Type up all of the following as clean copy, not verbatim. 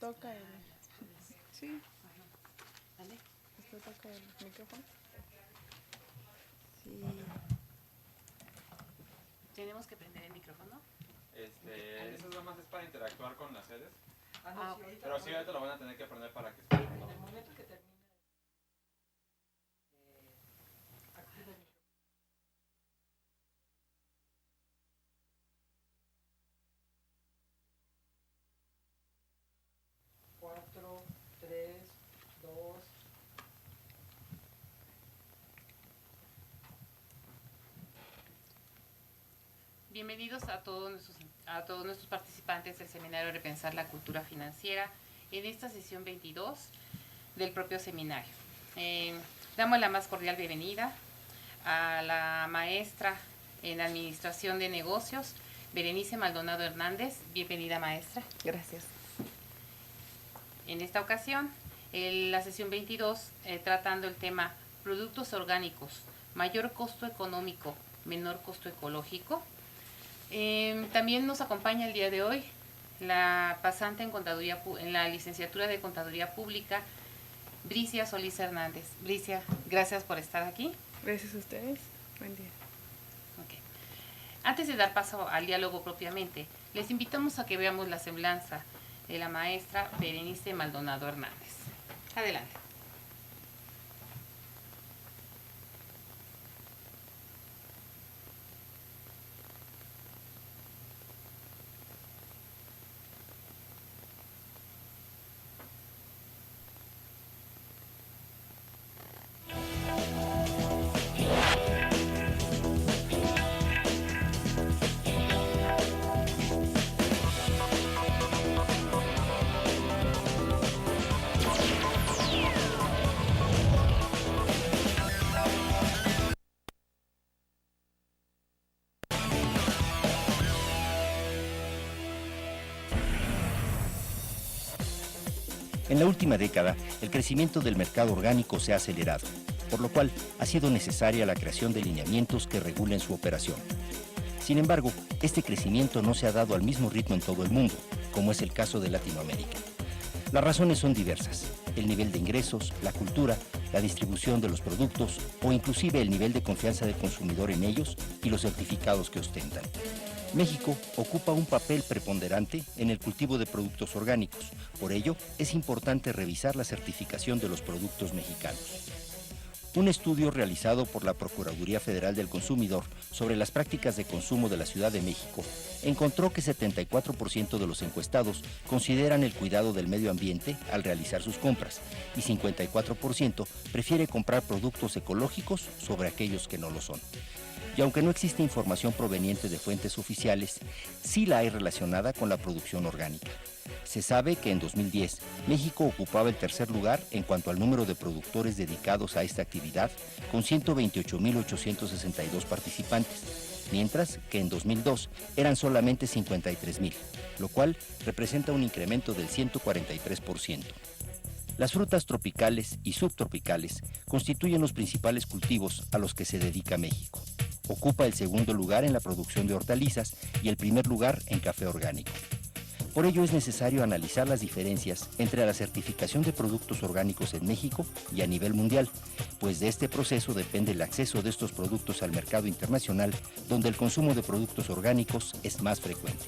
toca el... Sí. ¿Vale? ¿Esto toca el micrófono? Sí. ¿Tenemos que prender el micrófono? Eso nada más es para interactuar con las sedes. Ah, Sí, pero sí, ahorita lo van a tener que prender para que escuchen. En el momento que termine, activa el micrófono. 4, 3, 2. Bienvenidos a todos nuestros participantes del seminario Repensar la Cultura Financiera en esta sesión 22 del propio seminario. Damos la más cordial bienvenida a la maestra en Administración de Negocios, Berenice Maldonado Hernández. Bienvenida, maestra. Gracias. En esta ocasión, la sesión 22, tratando el tema productos orgánicos, mayor costo económico, menor costo ecológico. También nos acompaña el día de hoy la pasante en la licenciatura de Contaduría Pública, Bricia Solís Hernández. Bricia, gracias por estar aquí. Gracias a ustedes. Buen día. Okay. Antes de dar paso al diálogo propiamente, les invitamos a que veamos la semblanza de la maestra Berenice Maldonado Hernández. Adelante. En la última década, el crecimiento del mercado orgánico se ha acelerado, por lo cual ha sido necesaria la creación de lineamientos que regulen su operación. Sin embargo, este crecimiento no se ha dado al mismo ritmo en todo el mundo, como es el caso de Latinoamérica. Las razones son diversas: el nivel de ingresos, la cultura, la distribución de los productos o inclusive el nivel de confianza del consumidor en ellos y los certificados que ostentan. México ocupa un papel preponderante en el cultivo de productos orgánicos. Por ello, es importante revisar la certificación de los productos mexicanos. Un estudio realizado por la Procuraduría Federal del Consumidor sobre las prácticas de consumo de la Ciudad de México encontró que 74% de los encuestados consideran el cuidado del medio ambiente al realizar sus compras y 54% prefiere comprar productos ecológicos sobre aquellos que no lo son. Y aunque no existe información proveniente de fuentes oficiales, sí la hay relacionada con la producción orgánica. Se sabe que en 2010, México ocupaba el tercer lugar en cuanto al número de productores dedicados a esta actividad, con 128.862 participantes, mientras que en 2002 eran solamente 53.000, lo cual representa un incremento del 143%. Las frutas tropicales y subtropicales constituyen los principales cultivos a los que se dedica México. Ocupa el segundo lugar en la producción de hortalizas y el primer lugar en café orgánico. Por ello es necesario analizar las diferencias entre la certificación de productos orgánicos en México y a nivel mundial, pues de este proceso depende el acceso de estos productos al mercado internacional, donde el consumo de productos orgánicos es más frecuente.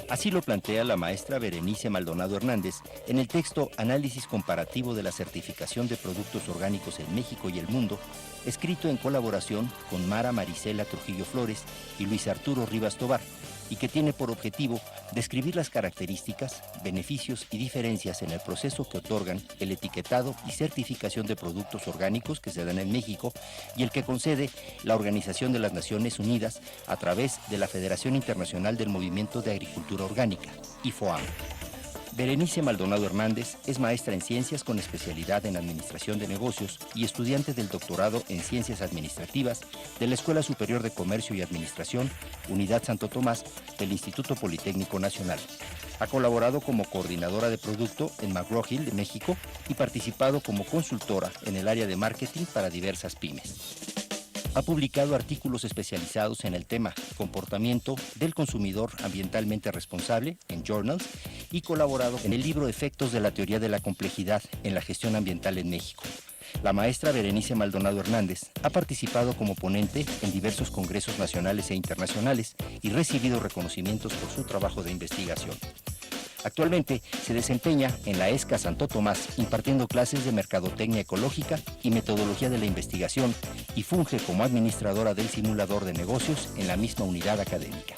Así lo plantea la maestra Berenice Maldonado Hernández en el texto Análisis comparativo de la certificación de productos orgánicos en México y el mundo, escrito en colaboración con Mara Marisela Trujillo Flores y Luis Arturo Rivas Tobar, y que tiene por objetivo describir las características, beneficios y diferencias en el proceso que otorgan el etiquetado y certificación de productos orgánicos que se dan en México y el que concede la Organización de las Naciones Unidas a través de la Federación Internacional del Movimiento de Agricultura Orgánica, IFOAM. Berenice Maldonado Hernández es maestra en Ciencias con especialidad en Administración de Negocios y estudiante del doctorado en Ciencias Administrativas de la Escuela Superior de Comercio y Administración, Unidad Santo Tomás, del Instituto Politécnico Nacional. Ha colaborado como coordinadora de producto en McGraw-Hill de México y participado como consultora en el área de marketing para diversas pymes. Ha publicado artículos especializados en el tema Comportamiento del consumidor ambientalmente responsable en Journals y colaborado en el libro Efectos de la teoría de la complejidad en la gestión ambiental en México. La maestra Berenice Maldonado Hernández ha participado como ponente en diversos congresos nacionales e internacionales y recibido reconocimientos por su trabajo de investigación. Actualmente se desempeña en la ESCA Santo Tomás impartiendo clases de mercadotecnia ecológica y metodología de la investigación y funge como administradora del simulador de negocios en la misma unidad académica.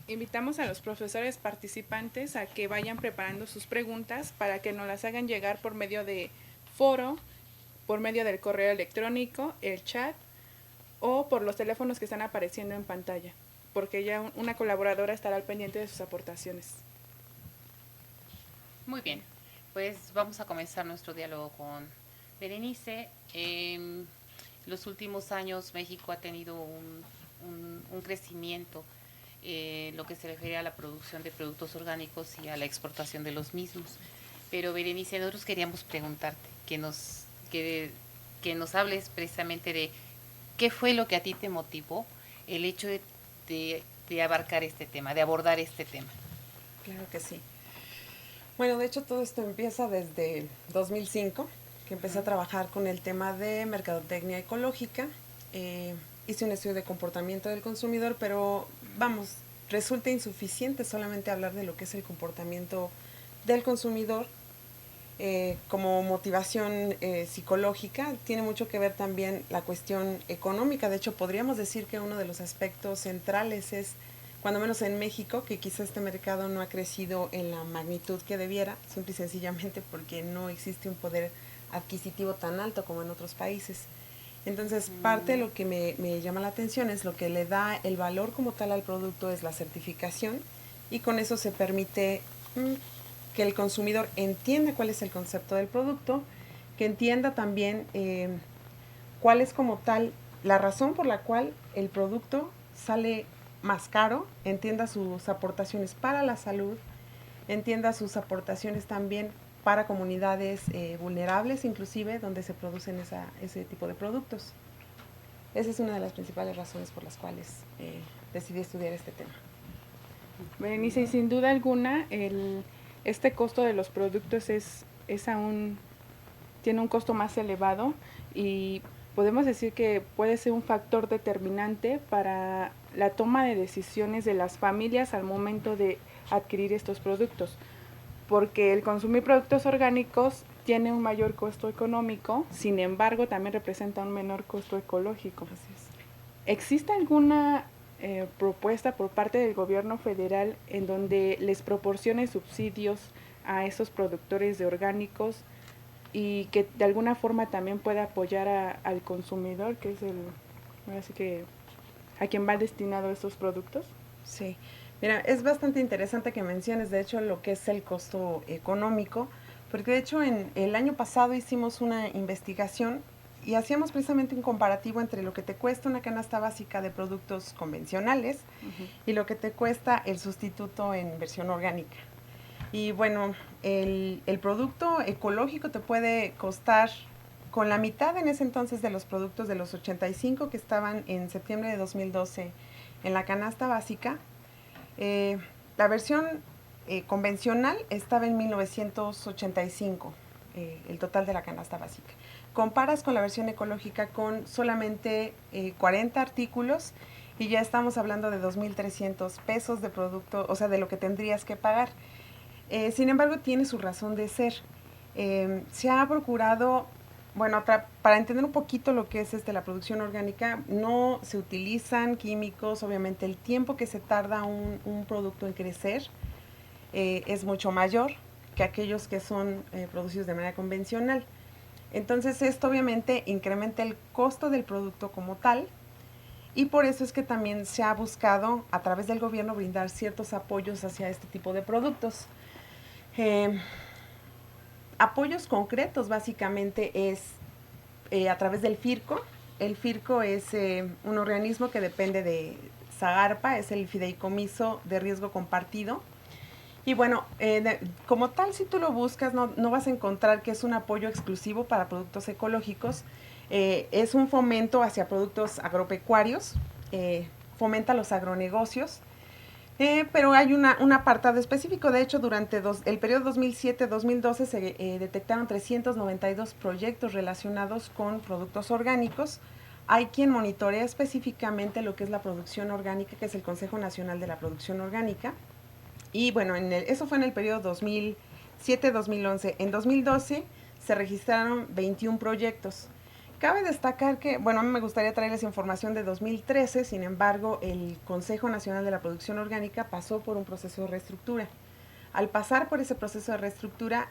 Invitamos a los profesores participantes a que vayan preparando sus preguntas para que nos las hagan llegar por medio de foro, por medio del correo electrónico, el chat o por los teléfonos que están apareciendo en pantalla, porque ya una colaboradora estará al pendiente de sus aportaciones. Muy bien, pues vamos a comenzar nuestro diálogo con Berenice. En los últimos años México ha tenido un crecimiento lo que se refiere a la producción de productos orgánicos y a la exportación de los mismos. Pero Berenice, nosotros queríamos preguntarte que nos hables precisamente de qué fue lo que a ti te motivó el hecho de abarcar este tema, de abordar este tema. Claro que sí. Bueno, de hecho todo esto empieza desde 2005, que empecé a trabajar con el tema de mercadotecnia ecológica. Hice un estudio de comportamiento del consumidor, pero vamos, resulta insuficiente solamente hablar de lo que es el comportamiento del consumidor como motivación psicológica. Tiene mucho que ver también la cuestión económica. De hecho, podríamos decir que uno de los aspectos centrales es, cuando menos en México, que quizá este mercado no ha crecido en la magnitud que debiera, simple y sencillamente porque no existe un poder adquisitivo tan alto como en otros países. Entonces, parte de lo que me llama la atención es lo que le da el valor como tal al producto es la certificación, y con eso se permite que el consumidor entienda cuál es el concepto del producto, que entienda también cuál es como tal la razón por la cual el producto sale más caro, entienda sus aportaciones para la salud, entienda sus aportaciones también para comunidades vulnerables, inclusive, donde se producen ese tipo de productos. Esa es una de las principales razones por las cuales decidí estudiar este tema. Berenice, y sin duda alguna, este costo de los productos tiene un costo más elevado, y podemos decir que puede ser un factor determinante para la toma de decisiones de las familias al momento de adquirir estos productos, porque el consumir productos orgánicos tiene un mayor costo económico, sin embargo también representa un menor costo ecológico. Así es. ¿Existe alguna propuesta por parte del gobierno federal en donde les proporcione subsidios a esos productores de orgánicos y que de alguna forma también pueda apoyar al consumidor, que es así que a quien va destinado estos productos? Sí, mira, es bastante interesante que menciones de hecho lo que es el costo económico, porque de hecho en el año pasado hicimos una investigación y hacíamos precisamente un comparativo entre lo que te cuesta una canasta básica de productos convencionales y lo que te cuesta el sustituto en versión orgánica. Y bueno, el producto ecológico te puede costar con la mitad en ese entonces de los productos de los 85 que estaban en septiembre de 2012 en la canasta básica. La versión convencional estaba en 1985, el total de la canasta básica. Comparas con la versión ecológica con solamente 40 artículos y ya estamos hablando de 2,300 pesos de producto, o sea, de lo que tendrías que pagar. Sin embargo, tiene su razón de ser. Se ha procurado, bueno, para entender un poquito lo que es la producción orgánica, no se utilizan químicos. Obviamente el tiempo que se tarda un producto en crecer es mucho mayor que aquellos que son producidos de manera convencional. Entonces esto obviamente incrementa el costo del producto como tal, y por eso es que también se ha buscado a través del gobierno brindar ciertos apoyos hacia este tipo de productos. Apoyos concretos básicamente es a través del FIRCO. El FIRCO es un organismo que depende de SAGARPA, es el Fideicomiso de Riesgo Compartido. Y bueno, como tal, si tú lo buscas, no vas a encontrar que es un apoyo exclusivo para productos ecológicos. Es un fomento hacia productos agropecuarios, fomenta los agronegocios, pero hay un apartado específico. De hecho, durante el periodo 2007-2012 se detectaron 392 proyectos relacionados con productos orgánicos. Hay quien monitorea específicamente lo que es la producción orgánica, que es el Consejo Nacional de la Producción Orgánica. Y bueno, eso fue en el periodo 2007-2011. En 2012 se registraron 21 proyectos. Cabe destacar que, bueno, a mí me gustaría traerles información de 2013, sin embargo, el Consejo Nacional de la Producción Orgánica pasó por un proceso de reestructura. Al pasar por ese proceso de reestructura,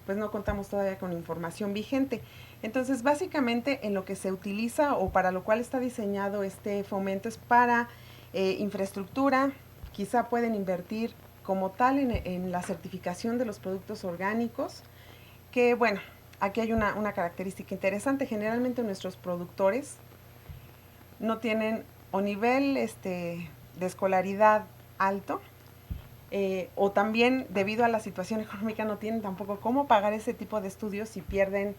pues no contamos todavía con información vigente. Entonces, básicamente, en lo que se utiliza o para lo cual está diseñado este fomento es para infraestructura. Quizá pueden invertir como tal en la certificación de los productos orgánicos, que bueno, aquí hay una característica interesante. Generalmente nuestros productores no tienen o nivel de escolaridad alto, o también debido a la situación económica no tienen tampoco cómo pagar ese tipo de estudios y pierden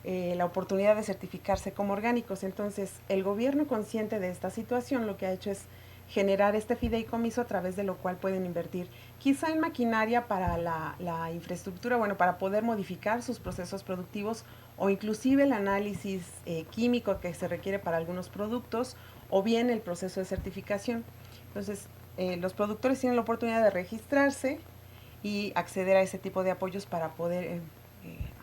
la oportunidad de certificarse como orgánicos. Entonces, el gobierno, consciente de esta situación, lo que ha hecho es generar este fideicomiso a través de lo cual pueden invertir quizá en maquinaria para la infraestructura, bueno, para poder modificar sus procesos productivos, o inclusive el análisis químico que se requiere para algunos productos, o bien el proceso de certificación. Entonces, los productores tienen la oportunidad de registrarse y acceder a ese tipo de apoyos para poder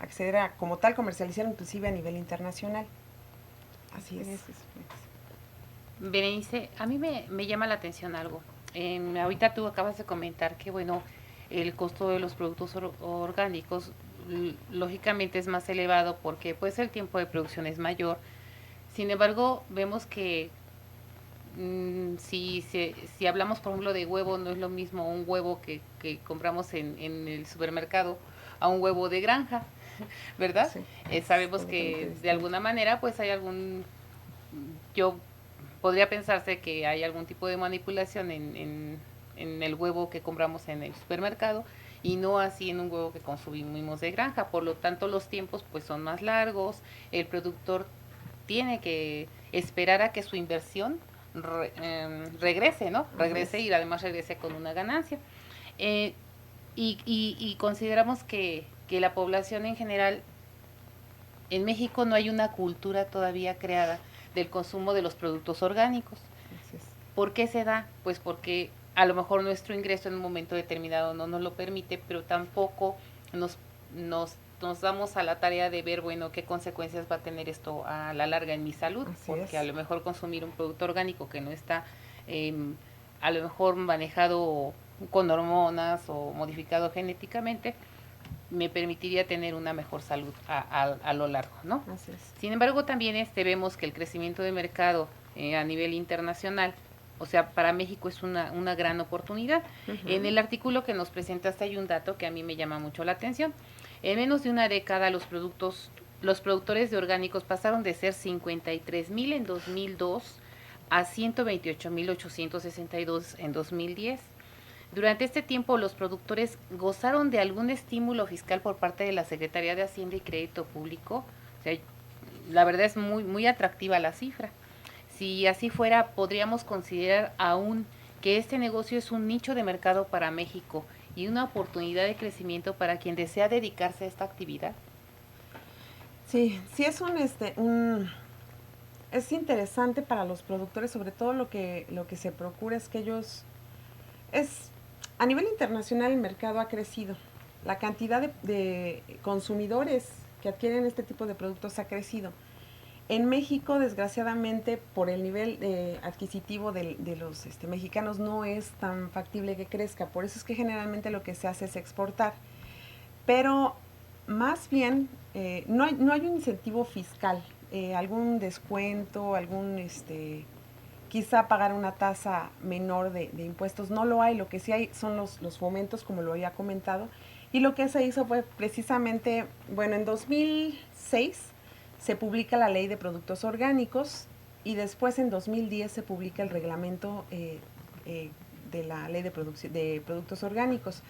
acceder a, como tal, comercializar inclusive a nivel internacional. Así es. Berenice, a mí me llama la atención algo. Ahorita tú acabas de comentar que, bueno, el costo de los productos orgánicos lógicamente es más elevado porque pues el tiempo de producción es mayor. Sin embargo, vemos que si hablamos, por ejemplo, de huevo, no es lo mismo un huevo que compramos en el supermercado a un huevo de granja, ¿verdad? Sí, sabemos que de alguna manera pues hay yo podría pensarse que hay algún tipo de manipulación en el huevo que compramos en el supermercado y no así en un huevo que consumimos de granja. Por lo tanto, los tiempos pues son más largos, el productor tiene que esperar a que su inversión regrese, ¿no? Regrese y además regrese con una ganancia. Y consideramos que la población en general, en México no hay una cultura todavía creada del consumo de los productos orgánicos. ¿Por qué se da? Pues porque a lo mejor nuestro ingreso en un momento determinado no nos lo permite, pero tampoco nos damos a la tarea de ver, bueno, qué consecuencias va a tener esto a la larga en mi salud, porque a lo mejor consumir un producto orgánico que no está a lo mejor manejado con hormonas o modificado genéticamente, me permitiría tener una mejor salud a lo largo, ¿no? Así es. Sin embargo, también vemos que el crecimiento de mercado a nivel internacional, o sea, para México es una gran oportunidad. En el artículo que nos presentaste hay un dato que a mí me llama mucho la atención. En menos de una década los productores de orgánicos pasaron de ser 53,000 en 2002 a 128,862 en 2010. Durante este tiempo los productores gozaron de algún estímulo fiscal por parte de la Secretaría de Hacienda y Crédito Público. O sea, la verdad es muy, muy atractiva la cifra. Si así fuera, podríamos considerar aún que este negocio es un nicho de mercado para México y una oportunidad de crecimiento para quien desea dedicarse a esta actividad. Sí, sí es es interesante para los productores, sobre todo lo que se procura es que ellos a nivel internacional el mercado ha crecido. La cantidad de consumidores que adquieren este tipo de productos ha crecido. En México, desgraciadamente, por el nivel adquisitivo de los mexicanos, no es tan factible que crezca. Por eso es que generalmente lo que se hace es exportar. Pero más bien, no hay un incentivo fiscal, algún descuento, quizá pagar una tasa menor de impuestos. No lo hay. Lo que sí hay son los fomentos, como lo había comentado. Y lo que se hizo fue precisamente, bueno, en 2006 se publica la Ley de Productos Orgánicos y después en 2010 se publica el reglamento de la Ley de Productos Orgánicos.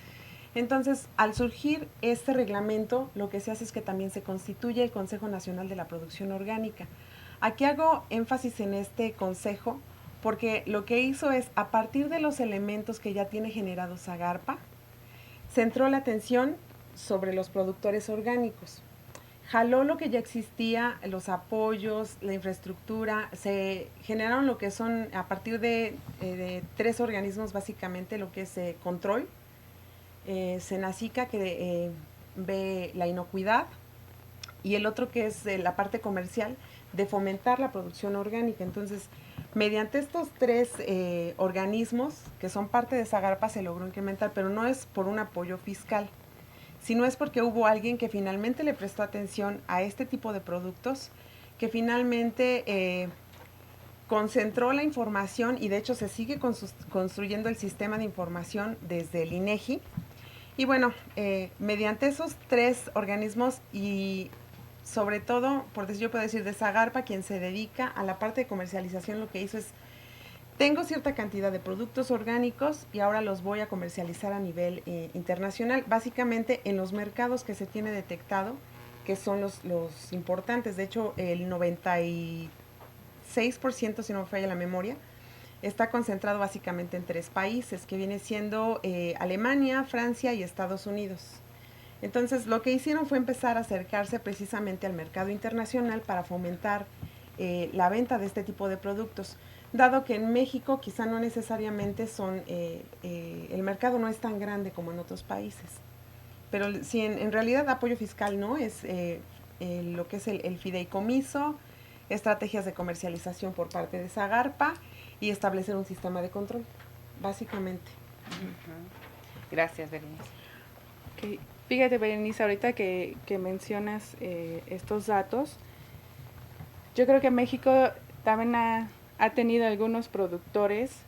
Entonces, al surgir este reglamento, lo que se hace es que también se constituye el Consejo Nacional de la Producción Orgánica. Aquí hago énfasis en este consejo porque lo que hizo es, a partir de los elementos que ya tiene generados Zagarpa, centró la atención sobre los productores orgánicos. Jaló lo que ya existía, los apoyos, la infraestructura, se generaron lo que son, a partir de 3 organismos básicamente, lo que es control, Senacica, que ve la inocuidad, y el otro que es la parte comercial, de fomentar la producción orgánica. Entonces, mediante estos 3 organismos, que son parte de Zagarpa, se logró incrementar, pero no es por un apoyo fiscal, sino es porque hubo alguien que finalmente le prestó atención a este tipo de productos, que finalmente concentró la información, y de hecho se sigue construyendo el sistema de información desde el INEGI. Y bueno, mediante esos 3 organismos, y sobre todo, yo puedo decir de Zagarpa, quien se dedica a la parte de comercialización, lo que hizo es, tengo cierta cantidad de productos orgánicos y ahora los voy a comercializar a nivel internacional, básicamente en los mercados que se tiene detectado, que son los importantes. De hecho, el 96%, si no me falla la memoria, está concentrado básicamente en 3 países, que viene siendo Alemania, Francia y Estados Unidos. Entonces, lo que hicieron fue empezar a acercarse precisamente al mercado internacional para fomentar la venta de este tipo de productos, dado que en México quizá no necesariamente el mercado no es tan grande como en otros países. Pero sí, en realidad apoyo fiscal no, es lo que es el fideicomiso, estrategias de comercialización por parte de Zagarpa y establecer un sistema de control, básicamente. Gracias, Berenice. Okay. Fíjate, Berenice, ahorita que mencionas estos datos, yo creo que México también ha tenido algunos productores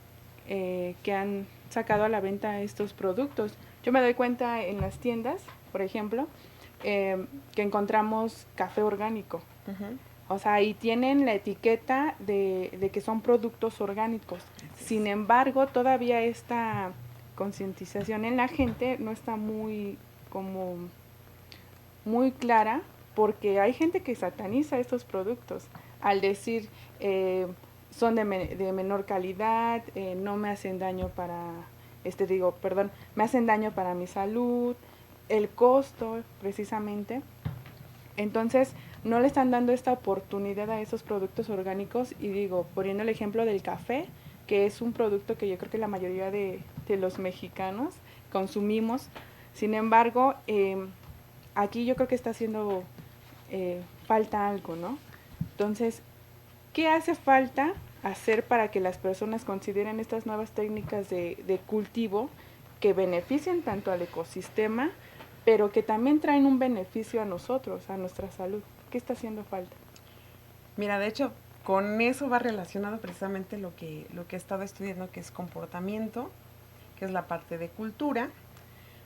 que han sacado a la venta estos productos. Yo me doy cuenta en las tiendas, por ejemplo, que encontramos café orgánico. O sea, ahí tienen la etiqueta de que son productos orgánicos. Sin embargo, todavía esta concientización en la gente no está muy clara, porque hay gente que sataniza estos productos al decir son de menor calidad, no me hacen daño me hacen daño para mi salud, el costo precisamente. Entonces, no le están dando esta oportunidad a esos productos orgánicos, y digo, poniendo el ejemplo del café, que es un producto que yo creo que la mayoría de los mexicanos consumimos. Sin embargo, aquí yo creo que está haciendo falta algo, ¿no? Entonces, ¿qué hace falta hacer para que las personas consideren estas nuevas técnicas de cultivo que beneficien tanto al ecosistema, pero que también traen un beneficio a nosotros, a nuestra salud? ¿Qué está haciendo falta? Mira, de hecho, con eso va relacionado precisamente lo que he estado estudiando, que es comportamiento, que es la parte de cultura,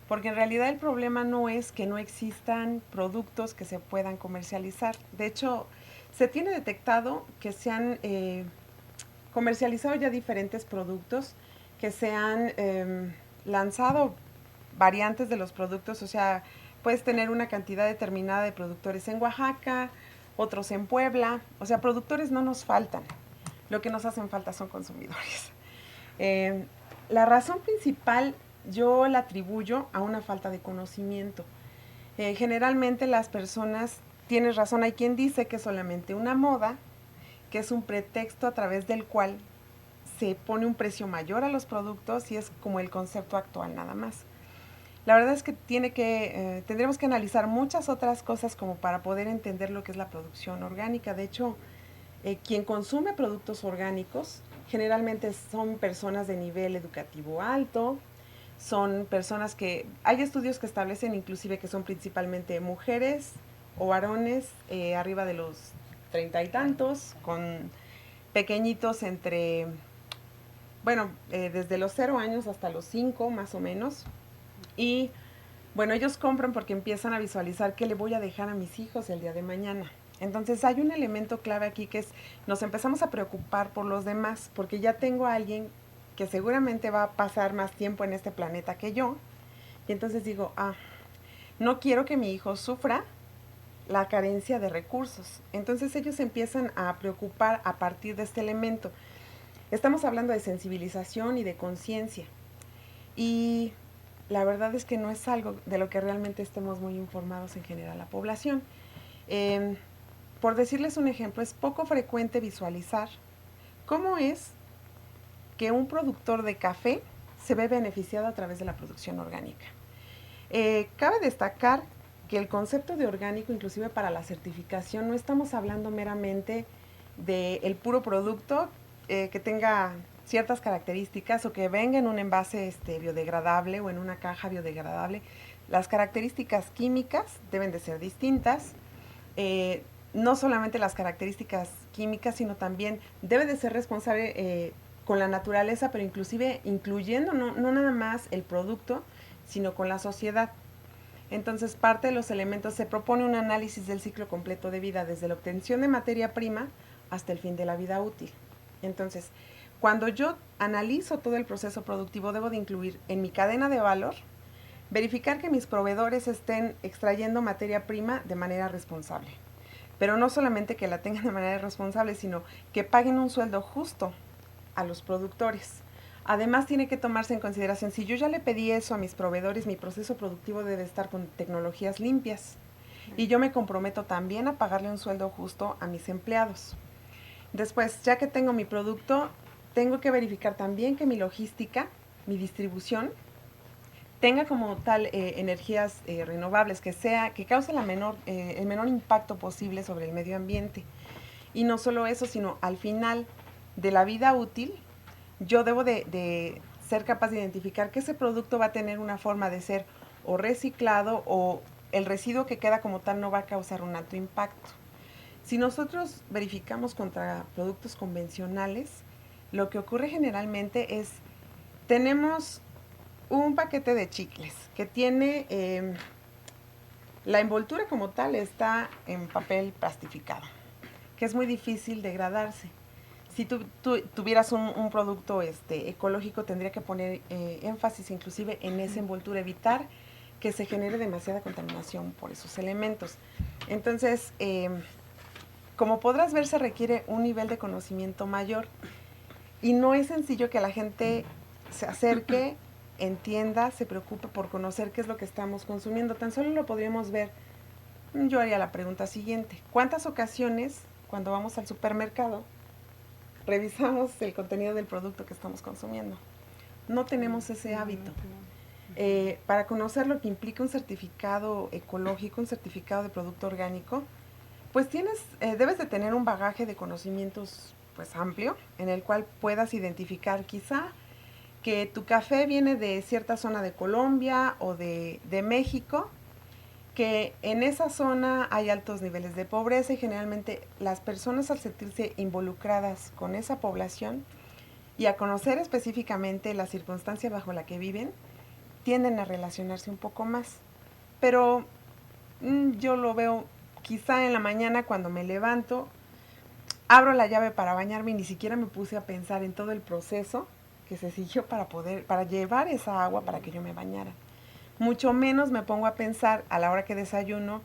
porque en realidad el problema no es que no existan productos que se puedan comercializar. De hecho, se tiene detectado que se han comercializado ya diferentes productos, que se han lanzado variantes de los productos. O sea, puedes tener una cantidad determinada de productores en Oaxaca, otros en Puebla. O sea, productores no nos faltan. Lo que nos hacen falta son consumidores. La razón principal yo la atribuyo a una falta de conocimiento. Generalmente las personas, tienes razón, hay quien dice que es solamente una moda, que es un pretexto a través del cual se pone un precio mayor a los productos, y es como el concepto actual nada más. La verdad es que tendremos que analizar muchas otras cosas como para poder entender lo que es la producción orgánica. De hecho, quien consume productos orgánicos generalmente son personas de nivel educativo alto, son personas que, hay estudios que establecen inclusive que son principalmente mujeres o varones arriba de los 30 y tantos, con pequeñitos desde los 0 años hasta los 5 más o menos. Y bueno, ellos compran porque empiezan a visualizar qué le voy a dejar a mis hijos el día de mañana. Entonces hay un elemento clave aquí, que es, nos empezamos a preocupar por los demás, porque ya tengo a alguien que seguramente va a pasar más tiempo en este planeta que yo, y entonces digo, no quiero que mi hijo sufra la carencia de recursos. Entonces ellos empiezan a preocupar a partir de este elemento. Estamos hablando de sensibilización y de conciencia. Y la verdad es que no es algo de lo que realmente estemos muy informados en general la población. Por decirles un ejemplo, es poco frecuente visualizar cómo es que un productor de café se ve beneficiado a través de la producción orgánica. Cabe destacar que el concepto de orgánico, inclusive para la certificación, no estamos hablando meramente del puro producto que tenga ciertas características o que venga en un envase biodegradable o en una caja biodegradable. Las características químicas deben de ser distintas. No solamente las características químicas, sino también debe de ser responsable con la naturaleza, pero inclusive incluyendo no nada más el producto, sino con la sociedad. Entonces, parte de los elementos, se propone un análisis del ciclo completo de vida, desde la obtención de materia prima hasta el fin de la vida útil. Entonces, cuando yo analizo todo el proceso productivo, debo de incluir en mi cadena de valor, verificar que mis proveedores estén extrayendo materia prima de manera responsable. Pero no solamente que la tengan de manera responsable, sino que paguen un sueldo justo a los productores. Además, tiene que tomarse en consideración, si yo ya le pedí eso a mis proveedores, mi proceso productivo debe estar con tecnologías limpias. Y yo me comprometo también a pagarle un sueldo justo a mis empleados. Después, ya que tengo mi producto, tengo que verificar también que mi logística, mi distribución, tenga como tal energías renovables, que cause el menor impacto posible sobre el medio ambiente. Y no solo eso, sino al final de la vida útil, yo debo de ser capaz de identificar que ese producto va a tener una forma de ser o reciclado, o el residuo que queda como tal no va a causar un alto impacto. Si nosotros verificamos contra productos convencionales, lo que ocurre generalmente es, tenemos un paquete de chicles que tiene, la envoltura como tal está en papel plastificado, que es muy difícil degradarse. Si tú tuvieras un producto ecológico, tendría que poner énfasis inclusive en esa envoltura, evitar que se genere demasiada contaminación por esos elementos. Entonces, como podrás ver, se requiere un nivel de conocimiento mayor y no es sencillo que la gente se acerque, entienda, se preocupe por conocer qué es lo que estamos consumiendo. Tan solo lo podríamos ver. Yo haría la pregunta siguiente: ¿cuántas ocasiones cuando vamos al supermercado revisamos el contenido del producto que estamos consumiendo? No tenemos ese hábito. Para conocer lo que implica un certificado ecológico, un certificado de producto orgánico, pues debes de tener un bagaje de conocimientos pues amplio, en el cual puedas identificar quizá que tu café viene de cierta zona de Colombia o de México, que en esa zona hay altos niveles de pobreza y generalmente las personas, al sentirse involucradas con esa población y a conocer específicamente la circunstancia bajo la que viven, tienden a relacionarse un poco más. Pero yo lo veo quizá en la mañana cuando me levanto, abro la llave para bañarme y ni siquiera me puse a pensar en todo el proceso que se siguió para llevar esa agua para que yo me bañara. Mucho menos me pongo a pensar a la hora que desayuno,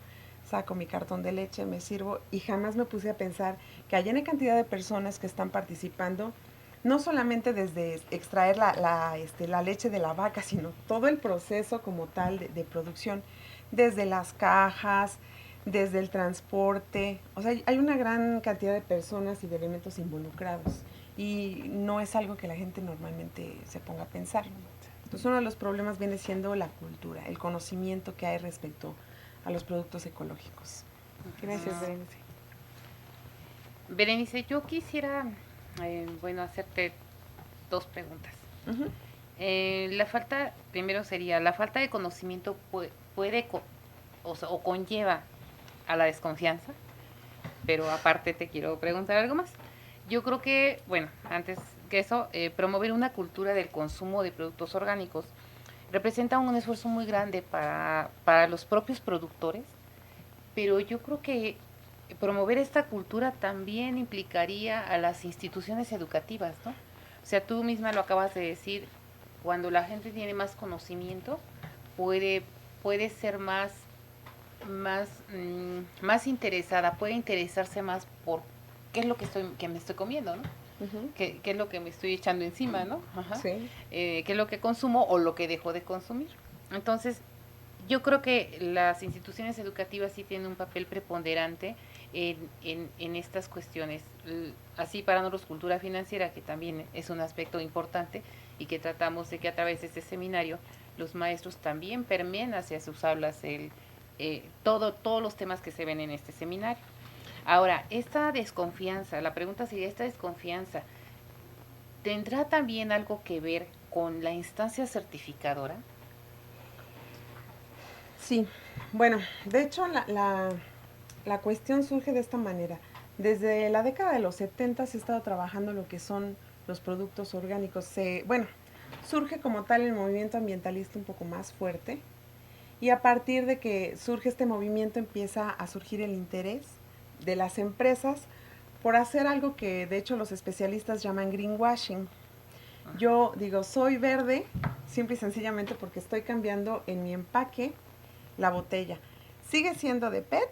saco mi cartón de leche, me sirvo, y jamás me puse a pensar que hay una cantidad de personas que están participando, no solamente desde extraer la leche de la vaca, sino todo el proceso como tal de producción, desde las cajas, desde el transporte. O sea, hay una gran cantidad de personas y de elementos involucrados y no es algo que la gente normalmente se ponga a pensar. Entonces, uno de los problemas viene siendo la cultura, el conocimiento que hay respecto a los productos ecológicos. Gracias, Berenice. Berenice, yo quisiera, hacerte dos preguntas. Uh-huh. Primero sería, ¿la falta de conocimiento o conlleva a la desconfianza? Pero aparte te quiero preguntar algo más. Yo creo que, antes que eso, promover una cultura del consumo de productos orgánicos representa un esfuerzo muy grande para los propios productores, pero yo creo que promover esta cultura también implicaría a las instituciones educativas, ¿no? O sea, tú misma lo acabas de decir, cuando la gente tiene más conocimiento, puede ser más interesada, puede interesarse más por qué es lo que me estoy comiendo, ¿no? ¿Qué es lo que me estoy echando encima, no? Ajá. Sí. ¿Qué es lo que consumo o lo que dejo de consumir? Entonces, yo creo que las instituciones educativas sí tienen un papel preponderante en estas cuestiones. Así para nosotros cultura financiera, que también es un aspecto importante y que tratamos de que a través de este seminario los maestros también permeen hacia sus aulas todos los temas que se ven en este seminario. Ahora, esta desconfianza, la pregunta sería, ¿esta desconfianza tendrá también algo que ver con la instancia certificadora? Sí, bueno, de hecho la cuestión surge de esta manera. Desde la década de los 70 se ha estado trabajando lo que son los productos orgánicos. Surge como tal el movimiento ambientalista un poco más fuerte y a partir de que surge este movimiento empieza a surgir el interés de las empresas por hacer algo que de hecho los especialistas llaman greenwashing. Yo digo, soy verde simple y sencillamente porque estoy cambiando en mi empaque la botella. Sigue siendo de PET,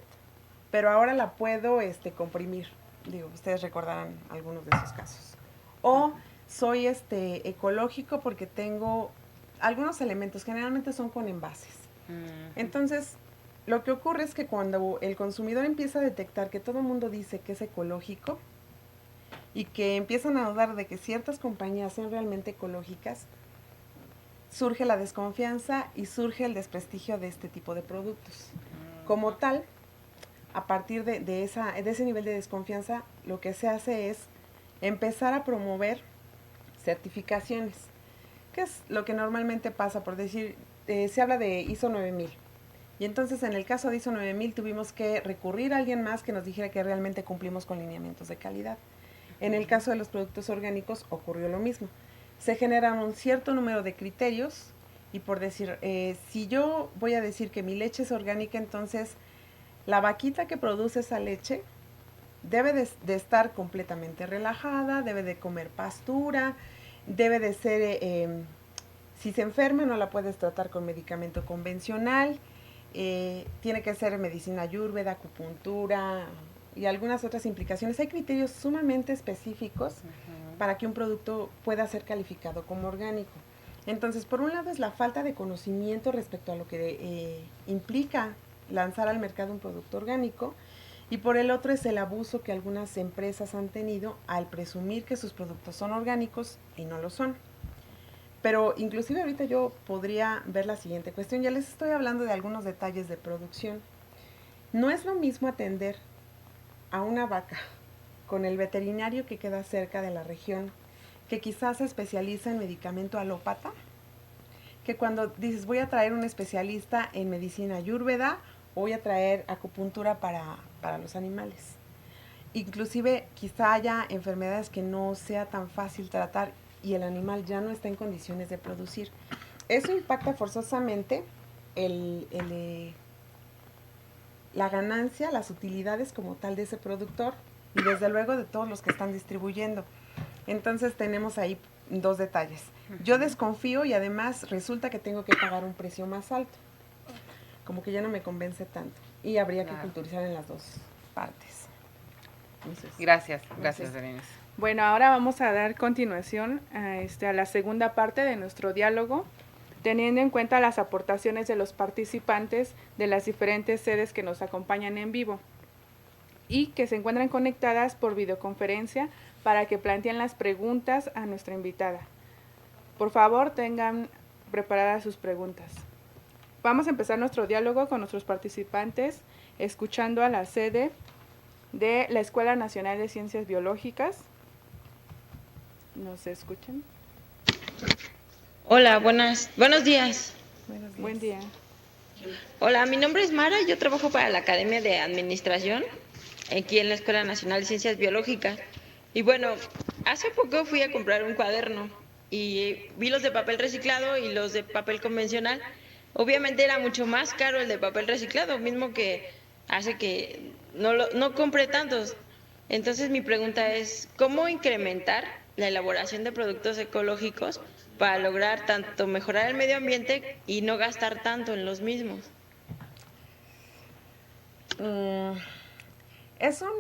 pero ahora la puedo comprimir. Digo, ustedes recordarán algunos de esos casos. O soy ecológico porque tengo algunos elementos, generalmente son con envases. Entonces, lo que ocurre es que cuando el consumidor empieza a detectar que todo el mundo dice que es ecológico y que empiezan a dudar de que ciertas compañías sean realmente ecológicas, surge la desconfianza y surge el desprestigio de este tipo de productos. Como tal, a partir de ese nivel de desconfianza, lo que se hace es empezar a promover certificaciones, que es lo que normalmente pasa, por decir, se habla de ISO 9000. Y entonces en el caso de ISO 9000 tuvimos que recurrir a alguien más que nos dijera que realmente cumplimos con lineamientos de calidad. En el caso de los productos orgánicos ocurrió lo mismo. Se generan un cierto número de criterios y por decir, si yo voy a decir que mi leche es orgánica, entonces la vaquita que produce esa leche debe de estar completamente relajada, debe de comer pastura, debe de ser, si se enferma no la puedes tratar con medicamento convencional, tiene que ser medicina ayurveda, acupuntura y algunas otras implicaciones. Hay criterios sumamente específicos para que un producto pueda ser calificado como orgánico. Entonces, por un lado es la falta de conocimiento respecto a lo que implica lanzar al mercado un producto orgánico, y por el otro es el abuso que algunas empresas han tenido al presumir que sus productos son orgánicos y no lo son. Pero inclusive ahorita yo podría ver la siguiente cuestión. Ya les estoy hablando de algunos detalles de producción. No es lo mismo atender a una vaca con el veterinario que queda cerca de la región, que quizás se especializa en medicamento alópata, que cuando dices voy a traer un especialista en medicina ayurveda, voy a traer acupuntura para los animales. Inclusive quizá haya enfermedades que no sea tan fácil tratar y el animal ya no está en condiciones de producir. Eso impacta forzosamente la ganancia, las utilidades como tal de ese productor y desde luego de todos los que están distribuyendo. Entonces tenemos ahí dos detalles. Yo desconfío y además resulta que tengo que pagar un precio más alto. Como que ya no me convence tanto. Y habría que culturizar en las dos partes. Entonces, Gracias, Berenice. Bueno, ahora vamos a dar continuación a la segunda parte de nuestro diálogo, teniendo en cuenta las aportaciones de los participantes de las diferentes sedes que nos acompañan en vivo y que se encuentran conectadas por videoconferencia para que planteen las preguntas a nuestra invitada. Por favor, tengan preparadas sus preguntas. Vamos a empezar nuestro diálogo con nuestros participantes, escuchando a la sede de la Escuela Nacional de Ciencias Biológicas. ¿Nos escuchan? Hola, buenos días. Buen día. Hola, mi nombre es Mara y yo trabajo para la Academia de Administración, aquí en la Escuela Nacional de Ciencias Biológicas. Y bueno, hace poco fui a comprar un cuaderno y vi los de papel reciclado y los de papel convencional. Obviamente era mucho más caro el de papel reciclado, mismo que hace que no compre tantos. Entonces mi pregunta es, ¿cómo incrementar la elaboración de productos ecológicos para lograr tanto mejorar el medio ambiente y no gastar tanto en los mismos? Es un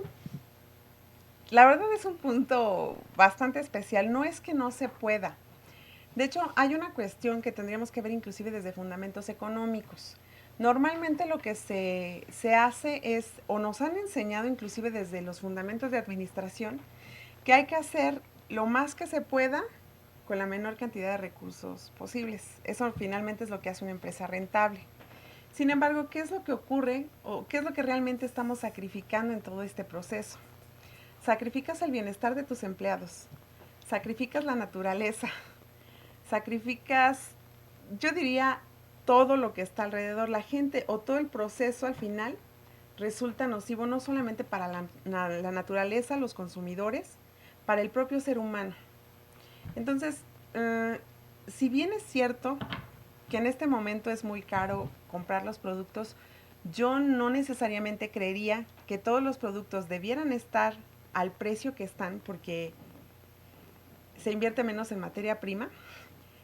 La verdad es un punto bastante especial. No es que no se pueda. De hecho, hay una cuestión que tendríamos que ver inclusive desde fundamentos económicos. Normalmente lo que se hace es, o nos han enseñado inclusive desde los fundamentos de administración, que hay que hacer lo más que se pueda con la menor cantidad de recursos posibles. Eso finalmente es lo que hace una empresa rentable. Sin embargo, ¿qué es lo que ocurre o qué es lo que realmente estamos sacrificando en todo este proceso? Sacrificas el bienestar de tus empleados, sacrificas la naturaleza, sacrificas, yo diría, todo lo que está alrededor. La gente o todo el proceso al final resulta nocivo no solamente para la naturaleza, los consumidores, para el propio ser humano. Entonces, si bien es cierto que en este momento es muy caro comprar los productos, yo no necesariamente creería que todos los productos debieran estar al precio que están, porque se invierte menos en materia prima,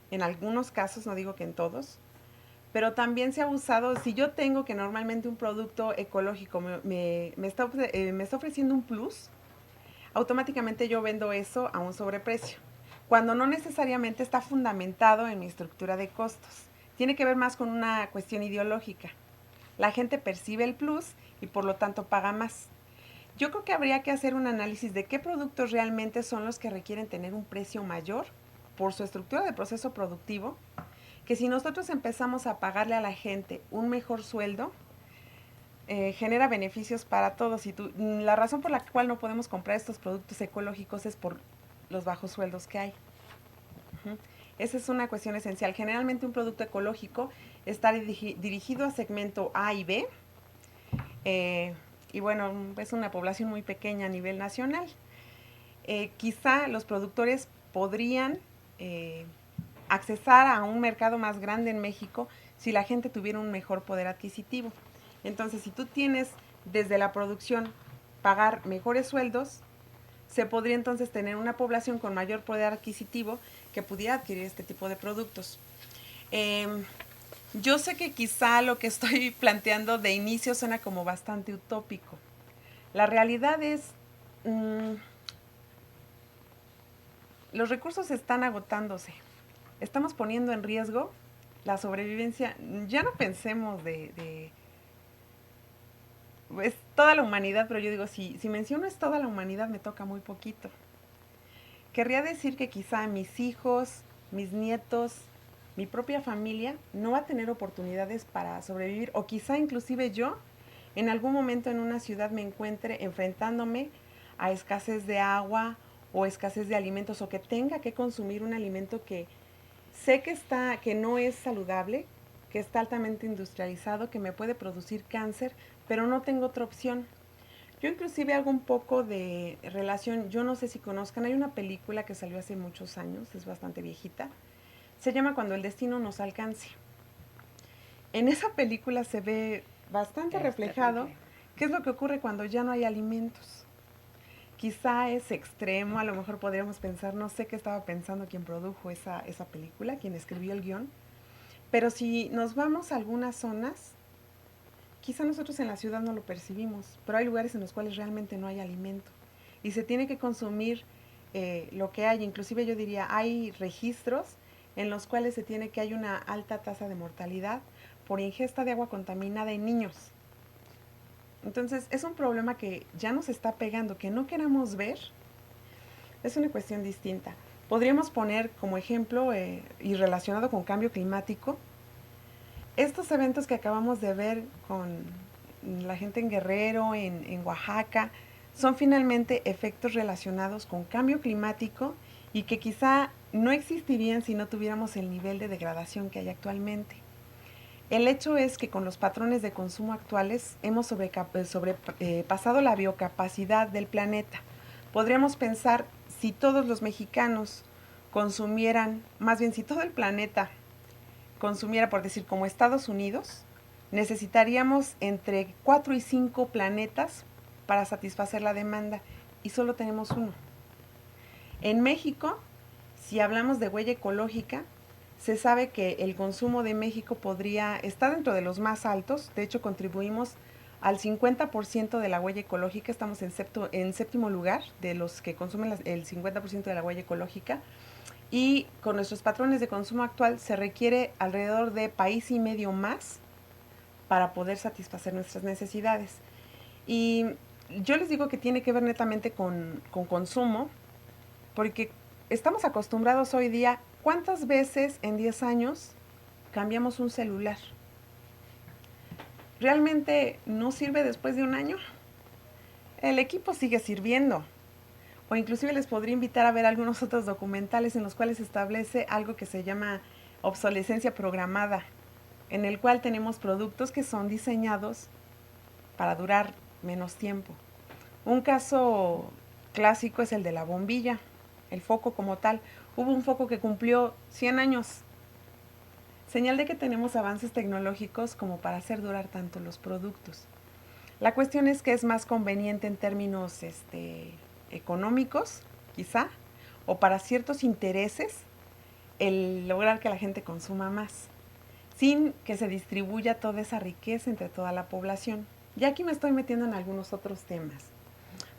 en algunos casos, no digo que en todos, pero también se ha abusado. Si yo tengo que normalmente un producto ecológico me está ofreciendo un plus, automáticamente yo vendo eso a un sobreprecio, cuando no necesariamente está fundamentado en mi estructura de costos. Tiene que ver más con una cuestión ideológica. La gente percibe el plus y por lo tanto paga más. Yo creo que habría que hacer un análisis de qué productos realmente son los que requieren tener un precio mayor por su estructura de proceso productivo, que si nosotros empezamos a pagarle a la gente un mejor sueldo, genera beneficios para todos. La razón por la cual no podemos comprar estos productos ecológicos es por los bajos sueldos que hay. Esa es una cuestión esencial. Generalmente un producto ecológico está dirigido a segmento A y B, y bueno, es una población muy pequeña a nivel nacional. Quizá los productores podrían accesar a un mercado más grande en México si la gente tuviera un mejor poder adquisitivo. Entonces, si tú tienes desde la producción pagar mejores sueldos, se podría entonces tener una población con mayor poder adquisitivo que pudiera adquirir este tipo de productos. Yo sé que quizá lo que estoy planteando de inicio suena como bastante utópico. La realidad es, los recursos están agotándose. Estamos poniendo en riesgo la sobrevivencia. Ya no pensemos es toda la humanidad, pero yo digo, si menciono es toda la humanidad, me toca muy poquito. Querría decir que quizá mis hijos, mis nietos, mi propia familia no va a tener oportunidades para sobrevivir, o quizá inclusive yo en algún momento en una ciudad me encuentre enfrentándome a escasez de agua o escasez de alimentos, o que tenga que consumir un alimento que sé que no es saludable, que está altamente industrializado, que me puede producir cáncer, pero no tengo otra opción. Yo inclusive hago un poco de relación, yo no sé si conozcan, hay una película que salió hace muchos años, es bastante viejita, se llama Cuando el destino nos alcance. En esa película se ve bastante reflejado qué es lo que ocurre cuando ya no hay alimentos. Quizá es extremo, a lo mejor podríamos pensar, no sé qué estaba pensando quien produjo esa película, quien escribió el guión, pero si nos vamos a algunas zonas, quizá nosotros en la ciudad no lo percibimos, pero hay lugares en los cuales realmente no hay alimento y se tiene que consumir lo que hay. Inclusive yo diría, hay registros en los cuales se tiene que hay una alta tasa de mortalidad por ingesta de agua contaminada en niños. Entonces es un problema que ya nos está pegando, que no queramos ver. Es una cuestión distinta. Podríamos poner como ejemplo, y relacionado con cambio climático, estos eventos que acabamos de ver con la gente en Guerrero, en Oaxaca, son finalmente efectos relacionados con cambio climático y que quizá no existirían si no tuviéramos el nivel de degradación que hay actualmente. El hecho es que con los patrones de consumo actuales hemos sobrepasado la biocapacidad del planeta. Podríamos pensar, si todos los mexicanos consumieran, más bien si todo el planeta consumiera, por decir, como Estados Unidos, necesitaríamos entre 4 y 5 planetas para satisfacer la demanda y solo tenemos uno. En México, si hablamos de huella ecológica, se sabe que el consumo de México podría estar dentro de los más altos. De hecho, contribuimos al 50% de la huella ecológica, estamos en séptimo lugar de los que consumen el 50% de la huella ecológica, y con nuestros patrones de consumo actual se requiere alrededor de país y medio más para poder satisfacer nuestras necesidades. Y yo les digo que tiene que ver netamente con consumo, porque estamos acostumbrados hoy día, ¿cuántas veces en 10 años cambiamos un celular? ¿Realmente no sirve después de un año? El equipo sigue sirviendo. O inclusive les podría invitar a ver algunos otros documentales en los cuales se establece algo que se llama obsolescencia programada, en el cual tenemos productos que son diseñados para durar menos tiempo. Un caso clásico es el de la bombilla, el foco como tal. Hubo un foco que cumplió 100 años. Señal de que tenemos avances tecnológicos como para hacer durar tanto los productos. La cuestión es que es más conveniente en términos económicos, quizá, o para ciertos intereses, el lograr que la gente consuma más, sin que se distribuya toda esa riqueza entre toda la población. Ya aquí me estoy metiendo en algunos otros temas,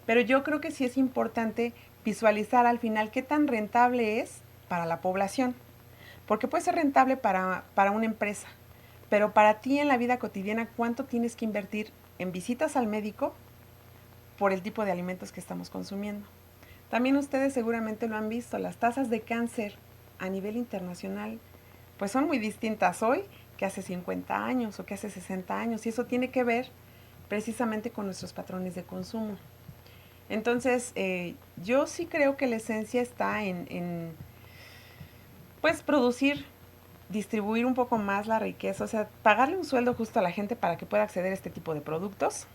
pero yo creo que sí es importante visualizar al final qué tan rentable es para la población, porque puede ser rentable para una empresa, pero para ti en la vida cotidiana, ¿cuánto tienes que invertir en visitas al médico por el tipo de alimentos que estamos consumiendo? También ustedes seguramente lo han visto, las tasas de cáncer a nivel internacional pues son muy distintas hoy que hace 50 años o que hace 60 años, y eso tiene que ver precisamente con nuestros patrones de consumo. Entonces, yo sí creo que la esencia está en pues producir, distribuir un poco más la riqueza, o sea, pagarle un sueldo justo a la gente para que pueda acceder a este tipo de productos,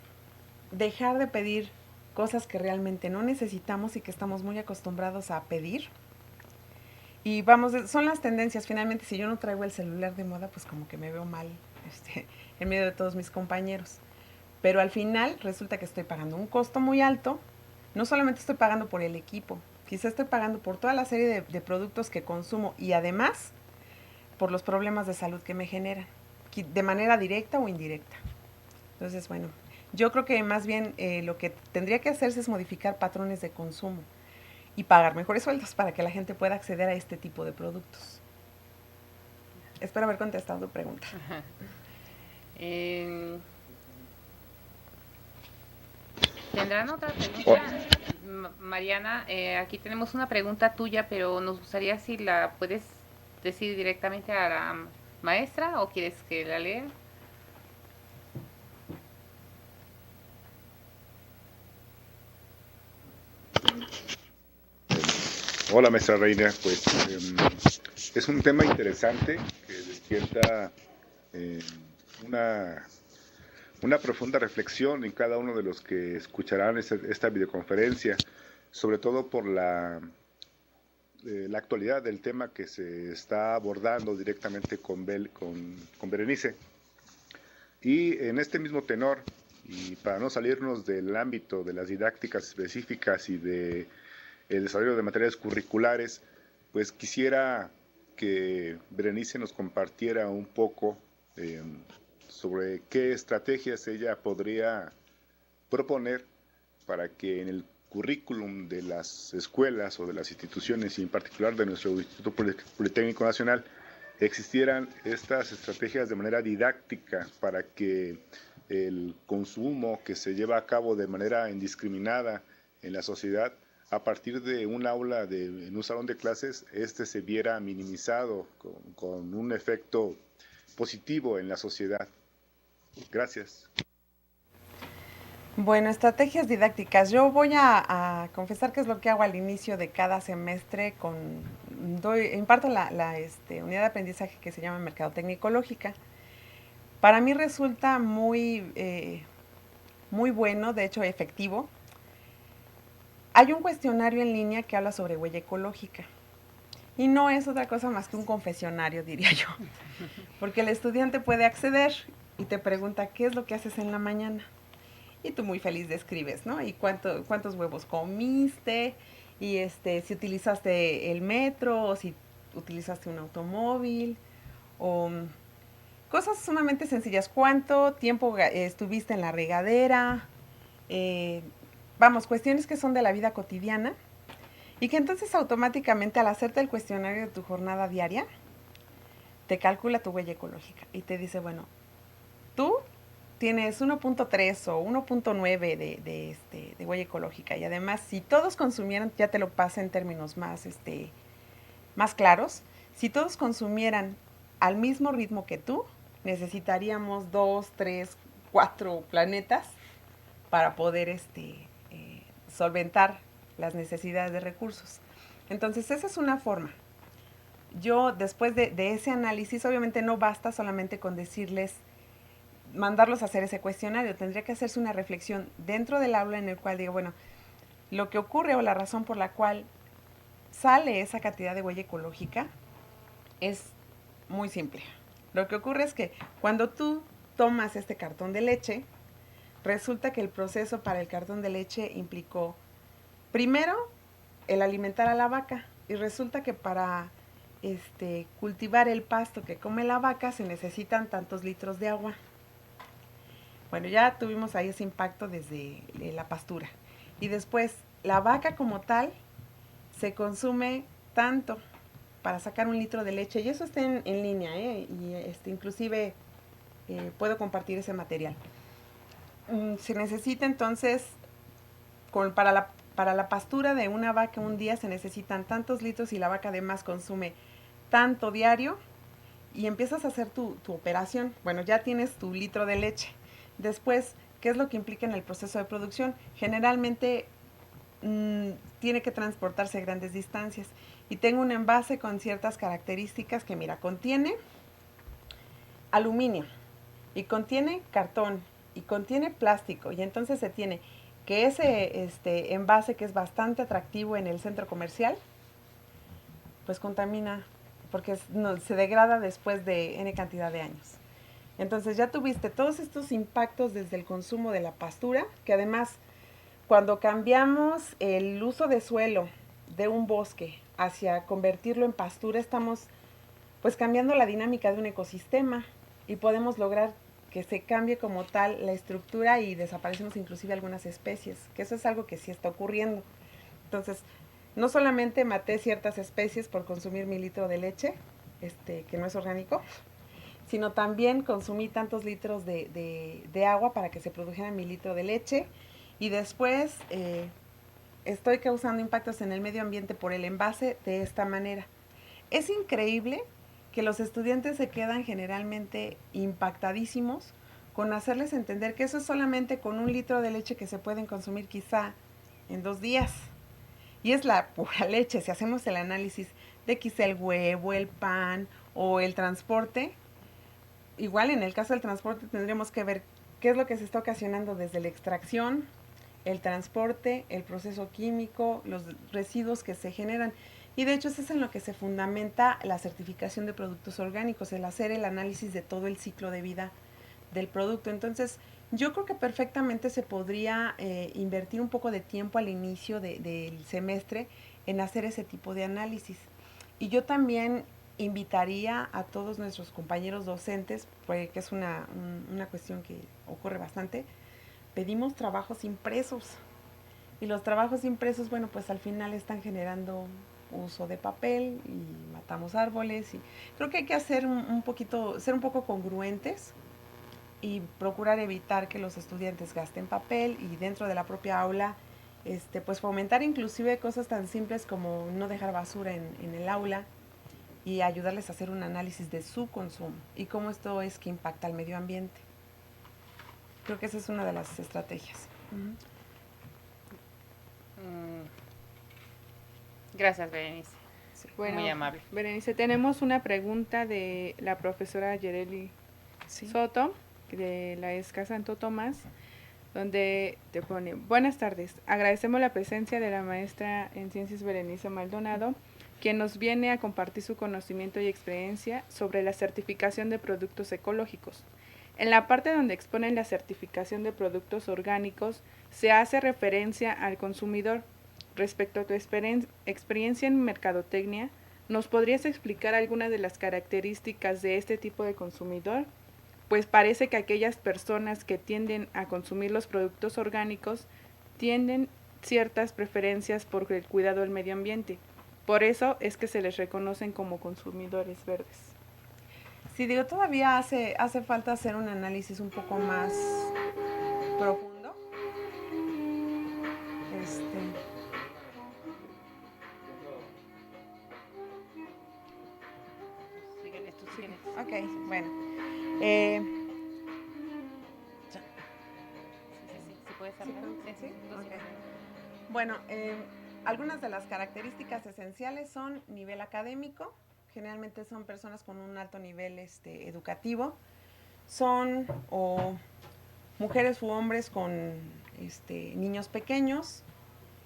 dejar de pedir cosas que realmente no necesitamos y que estamos muy acostumbrados a pedir. Y vamos, son las tendencias. Finalmente, si yo no traigo el celular de moda, pues como que me veo mal en medio de todos mis compañeros. Pero al final resulta que estoy pagando un costo muy alto. No solamente estoy pagando por el equipo, quizá estoy pagando por toda la serie de productos que consumo y además por los problemas de salud que me generan, de manera directa o indirecta. Entonces, bueno, yo creo que más bien lo que tendría que hacerse es modificar patrones de consumo y pagar mejores sueldos para que la gente pueda acceder a este tipo de productos. Espero haber contestado tu pregunta. ¿Tendrán otra pregunta? Mariana, aquí tenemos una pregunta tuya, pero nos gustaría si la puedes decir directamente a la maestra o quieres que la lea. Hola, maestra Reina. Pues es un tema interesante que despierta una profunda reflexión en cada uno de los que escucharán esta videoconferencia, sobre todo por la actualidad del tema que se está abordando directamente con Berenice. Y en este mismo tenor, y para no salirnos del ámbito de las didácticas específicas y de el desarrollo de materias curriculares, pues quisiera que Berenice nos compartiera un poco sobre qué estrategias ella podría proponer para que en el currículum de las escuelas o de las instituciones, y en particular de nuestro Instituto Politécnico Nacional, existieran estas estrategias de manera didáctica para que el consumo que se lleva a cabo de manera indiscriminada en la sociedad, a partir de un aula, en un salón de clases, se viera minimizado con un efecto positivo en la sociedad. Gracias. Bueno, estrategias didácticas. Yo voy a confesar que es lo que hago al inicio de cada semestre. Imparto la unidad de aprendizaje que se llama Mercadotecnia Ecológica. Para mí resulta muy bueno, de hecho efectivo. Hay un cuestionario en línea que habla sobre huella ecológica. Y no es otra cosa más que un confesionario, diría yo. Porque el estudiante puede acceder y te pregunta qué es lo que haces en la mañana. Y tú muy feliz describes, ¿no? Y cuántos huevos comiste, y si utilizaste el metro, o si utilizaste un automóvil, o Cosas sumamente sencillas. ¿Cuánto tiempo estuviste en la regadera? Vamos, cuestiones que son de la vida cotidiana y que entonces automáticamente al hacerte el cuestionario de tu jornada diaria, te calcula tu huella ecológica y te dice, bueno, tú tienes 1.3 o 1.9 de huella ecológica y además si todos consumieran, ya te lo pasa en términos más claros, si todos consumieran al mismo ritmo que tú, necesitaríamos 2, 3, 4 planetas para poder solventar las necesidades de recursos. Entonces esa es una forma. Yo después de ese análisis, obviamente no basta solamente con decirles, mandarlos a hacer ese cuestionario, tendría que hacerse una reflexión dentro del aula en el cual digo, bueno, lo que ocurre o la razón por la cual sale esa cantidad de huella ecológica es muy simple. Lo que ocurre es que cuando tú tomas este cartón de leche, resulta que el proceso para el cartón de leche implicó, primero, el alimentar a la vaca, y resulta que para cultivar el pasto que come la vaca se necesitan tantos litros de agua. Bueno, ya tuvimos ahí ese impacto desde la pastura. Y después, la vaca como tal se consume tanto para sacar 1 litro de leche, y eso está en línea, y inclusive puedo compartir ese material. Se necesita entonces, para la pastura de una vaca un día se necesitan tantos litros y la vaca además consume tanto diario, y empiezas a hacer tu operación. Bueno, ya tienes tu litro de leche. Después, ¿qué es lo que implica en el proceso de producción? Generalmente tiene que transportarse a grandes distancias. Y tengo un envase con ciertas características que, mira, contiene aluminio, y contiene cartón, y contiene plástico. Y entonces se tiene que ese envase, que es bastante atractivo en el centro comercial, pues contamina, porque se degrada después de N cantidad de años. Entonces ya tuviste todos estos impactos desde el consumo de la pastura, que además cuando cambiamos el uso de suelo de un bosque hacia convertirlo en pastura, estamos pues cambiando la dinámica de un ecosistema y podemos lograr que se cambie como tal la estructura y desaparecemos inclusive algunas especies, que eso es algo que sí está ocurriendo. Entonces, no solamente maté ciertas especies por consumir mi litro de leche, que no es orgánico, sino también consumí tantos litros de agua para que se produjera mi litro de leche, y después estoy causando impactos en el medio ambiente por el envase de esta manera. Es increíble que los estudiantes se quedan generalmente impactadísimos con hacerles entender que eso es solamente con 1 litro de leche que se pueden consumir quizá en 2 días. Y es la pura leche. Si hacemos el análisis de quizá el huevo, el pan o el transporte, igual en el caso del transporte tendríamos que ver qué es lo que se está ocasionando desde la extracción, el transporte, el proceso químico, los residuos que se generan. Y de hecho eso es en lo que se fundamenta la certificación de productos orgánicos, el hacer el análisis de todo el ciclo de vida del producto. Entonces, yo creo que perfectamente se podría invertir un poco de tiempo al inicio del semestre en hacer ese tipo de análisis. Y yo también invitaría a todos nuestros compañeros docentes, porque es una cuestión que ocurre bastante, pedimos trabajos impresos. Y los trabajos impresos, bueno, pues al final están generando uso de papel y matamos árboles. Y creo que hay que hacer ser un poco congruentes y procurar evitar que los estudiantes gasten papel, y dentro de la propia aula, pues fomentar inclusive cosas tan simples como no dejar basura en el aula y ayudarles a hacer un análisis de su consumo y cómo esto es que impacta al medio ambiente. Creo que esa es una de las estrategias. Gracias, Berenice. Bueno, muy amable. Berenice, tenemos una pregunta de la profesora Yereli Soto, de la ESCA Santo Tomás, donde te pone: buenas tardes, agradecemos la presencia de la maestra en Ciencias Berenice Maldonado, quien nos viene a compartir su conocimiento y experiencia sobre la certificación de productos ecológicos. En la parte donde exponen la certificación de productos orgánicos, se hace referencia al consumidor. Respecto a tu experiencia en mercadotecnia, ¿nos podrías explicar algunas de las características de este tipo de consumidor? pues parece que aquellas personas que tienden a consumir los productos orgánicos tienen ciertas preferencias por el cuidado del medio ambiente. Por eso es que se les reconocen como consumidores verdes. Sí, digo, todavía hace falta hacer un análisis un poco más profundo. Ok, bueno. ¿Sí puedes hablar? ¿Sí? Ok. Bueno, algunas de las características esenciales son nivel académico. Generalmente son personas con un alto nivel educativo. Son mujeres u hombres con niños pequeños,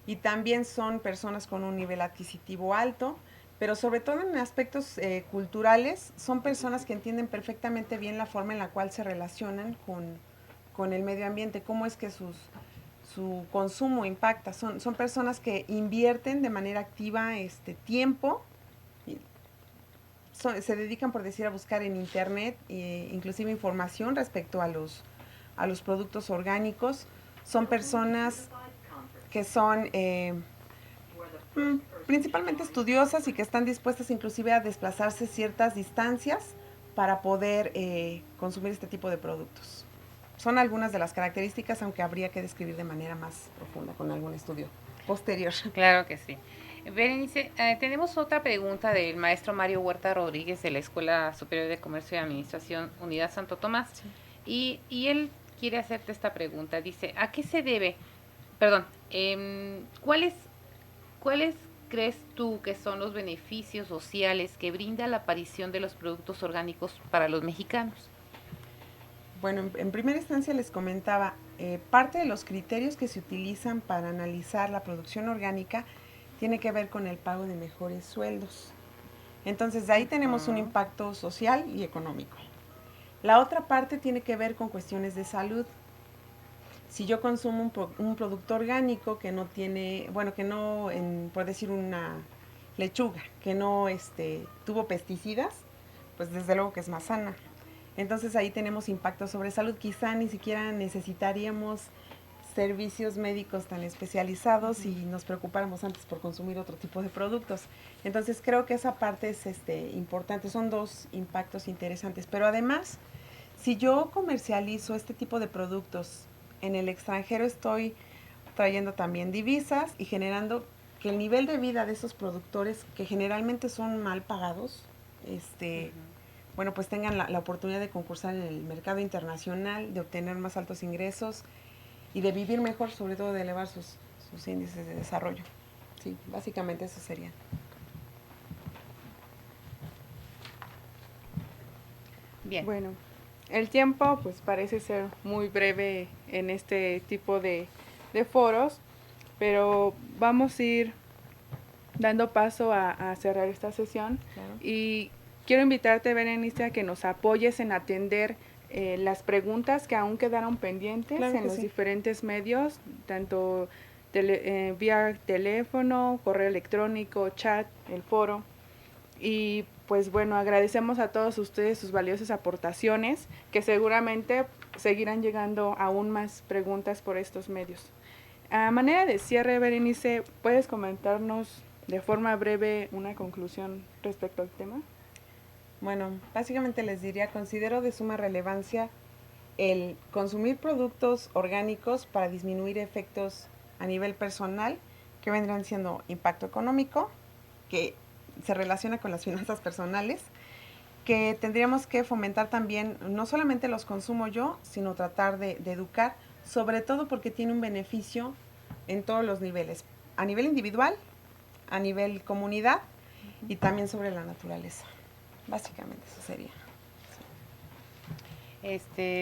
y también son personas con un nivel adquisitivo alto, pero sobre todo en aspectos culturales, son personas que entienden perfectamente bien la forma en la cual se relacionan con el medio ambiente, cómo es que su consumo impacta. Son personas que invierten de manera activa tiempo, se dedican, por decir, a buscar en internet inclusive información respecto a los productos orgánicos. Son personas que son principalmente estudiosas y que están dispuestas inclusive a desplazarse ciertas distancias para poder consumir este tipo de productos. Son algunas de las características, aunque habría que describir de manera más profunda con algún estudio posterior. Claro que sí. Berenice, tenemos otra pregunta del maestro Mario Huerta Rodríguez de la Escuela Superior de Comercio y Administración Unidad Santo Tomás. Sí. Y él quiere hacerte esta pregunta. Dice, ¿a qué se debe? Perdón, ¿cuáles crees tú que son los beneficios sociales que brinda la aparición de los productos orgánicos para los mexicanos? Bueno, en primera instancia les comentaba, parte de los criterios que se utilizan para analizar la producción orgánica tiene que ver con el pago de mejores sueldos. Entonces, de ahí tenemos un impacto social y económico. La otra parte tiene que ver con cuestiones de salud. Si yo consumo un producto orgánico que no tiene, por decir una lechuga, que no tuvo pesticidas, pues desde luego que es más sana. Entonces ahí tenemos impacto sobre salud. Quizá ni siquiera necesitaríamos servicios médicos tan especializados si nos preocupáramos antes por consumir otro tipo de productos. Entonces creo que esa parte es importante. Son dos impactos interesantes. Pero además, si yo comercializo este tipo de productos en el extranjero, estoy trayendo también divisas y generando que el nivel de vida de esos productores, que generalmente son mal pagados, pues tengan la oportunidad de concursar en el mercado internacional, de obtener más altos ingresos y de vivir mejor, sobre todo de elevar sus índices de desarrollo. Sí, básicamente eso sería. Bien. Bueno, el tiempo pues parece ser muy breve en este tipo de foros, pero vamos a ir dando paso a cerrar esta sesión. Claro. Y quiero invitarte, Berenice, a que nos apoyes en atender las preguntas que aún quedaron pendientes en los diferentes medios, tanto vía teléfono, correo electrónico, chat, el foro. Y pues bueno, agradecemos a todos ustedes sus valiosas aportaciones, que seguramente seguirán llegando aún más preguntas por estos medios. A manera de cierre, Berenice, ¿puedes comentarnos de forma breve una conclusión respecto al tema? Bueno, básicamente les diría, considero de suma relevancia el consumir productos orgánicos para disminuir efectos a nivel personal, que vendrán siendo impacto económico, que se relaciona con las finanzas personales, que tendríamos que fomentar también, no solamente los consumo yo, sino tratar de educar, sobre todo porque tiene un beneficio en todos los niveles, a nivel individual, a nivel comunidad y también sobre la naturaleza. Básicamente eso sería.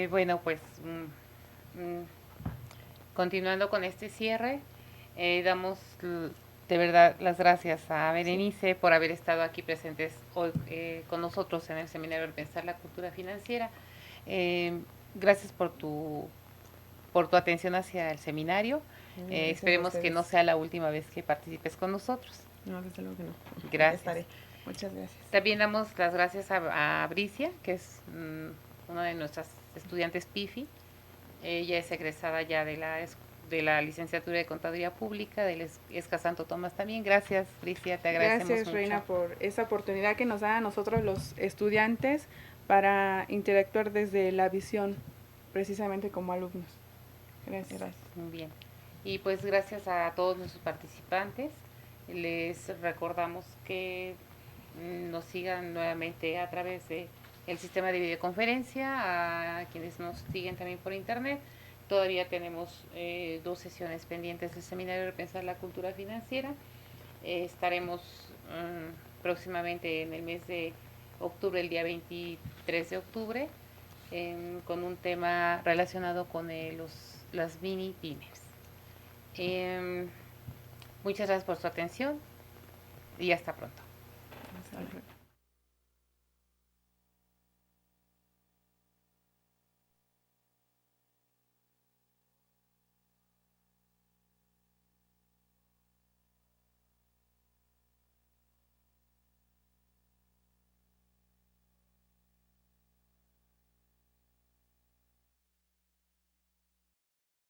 Bueno, pues continuando con este cierre, damos de verdad las gracias a Berenice por haber estado aquí presentes hoy con nosotros en el seminario Repensar la Cultura Financiera. Gracias por tu atención hacia el seminario. Esperemos que no sea la última vez que participes con nosotros. No, desde luego que no. Gracias. Estaré. Muchas gracias. También damos las gracias a Bricia, que es una de nuestras estudiantes PIFI. Ella es egresada ya de la licenciatura de Contaduría Pública del ESCA Santo Tomás también. Gracias, Frisia, te agradecemos Gracias, mucho. Reina, por esa oportunidad que nos da a nosotros los estudiantes para interactuar desde la visión, precisamente como alumnos. Gracias. Muy bien. Y pues gracias a todos nuestros participantes. Les recordamos que nos sigan nuevamente a través de el sistema de videoconferencia, a quienes nos siguen también por internet. Todavía tenemos 2 sesiones pendientes del Seminario de Repensar la Cultura Financiera. Estaremos próximamente en el mes de octubre, el día 23 de octubre, con un tema relacionado con las mini pymes. Muchas gracias por su atención y hasta pronto. Hasta luego.